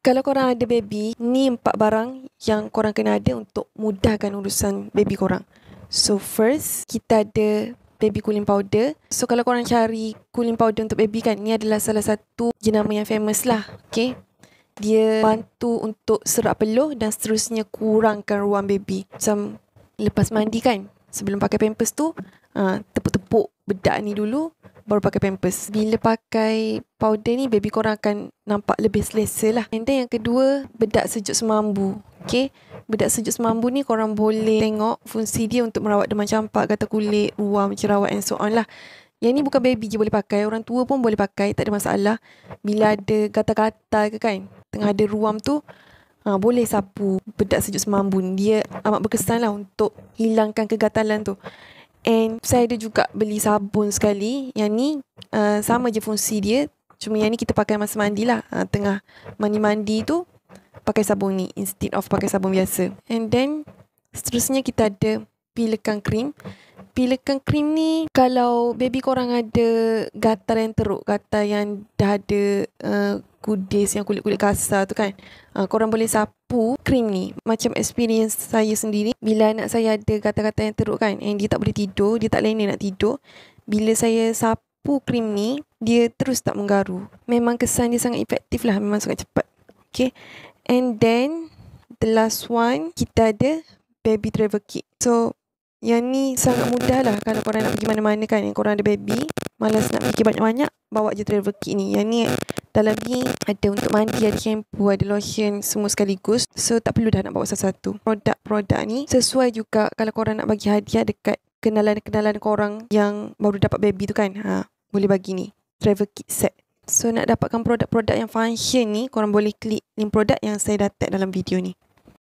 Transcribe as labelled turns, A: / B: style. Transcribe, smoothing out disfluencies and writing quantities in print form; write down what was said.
A: Kalau korang ada baby, ni 4 barang yang korang kena ada untuk mudahkan urusan baby korang. So first, kita ada baby cooling powder. So kalau korang cari cooling powder untuk baby kan, ni adalah salah satu jenama yang famous lah. Okay, dia bantu untuk serap peluh dan seterusnya kurangkan ruang baby. Macam lepas mandi kan, sebelum pakai pampers tu, tepuk-tepuk bedak ni dulu, baru pakai pampers. Bila pakai powder ni, baby korang akan nampak lebih selesa lah. And then yang kedua, bedak sejuk semambu. Okay, bedak sejuk semambu ni korang boleh tengok fungsi dia untuk merawat demam campak, gatal kulit, ruam, jerawat and so on lah. Yang ni bukan baby je boleh pakai, orang tua pun boleh pakai, tak ada masalah. Bila ada gatal-gatal ke kan, tengah ada ruam tu, boleh sapu bedak sejuk semambu ni. Dia amat berkesan lah untuk hilangkan kegatalan tu. And saya ada juga beli sabun sekali. Yang ni sama je fungsi dia, cuma yang ni kita pakai masa mandi lah. Tengah mandi-mandi tu pakai sabun ni instead of pakai sabun biasa. And then seterusnya kita ada pilekan krim. Pilekan krim ni kalau baby korang ada gatal yang teruk, gatal yang dah ada kudis yang kulit-kulit kasar tu kan, korang boleh sapu krim ni. Macam experience saya sendiri, bila anak saya ada gatal-gatal yang teruk kan, and dia tak boleh tidur, dia tak lena nak tidur, bila saya sapu krim ni, dia terus tak menggaru. Memang kesan dia sangat efektif lah, memang sangat cepat. Okay, and then the last one, kita ada baby travel kit. So yang ni sangat mudah lah kalau korang nak pergi mana-mana kan, yang korang ada baby, malas nak fikir banyak-banyak, bawa je travel kit ni. Yang ni dalam ni ada untuk mandi, ada shampoo, ada lotion, semua sekaligus. So tak perlu dah nak bawa satu-satu. Produk-produk ni sesuai juga kalau korang nak bagi hadiah dekat kenalan-kenalan korang yang baru dapat baby tu kan, boleh bagi ni travel kit set. So nak dapatkan produk-produk yang function ni, korang boleh klik link produk yang saya dah tag dalam video ni.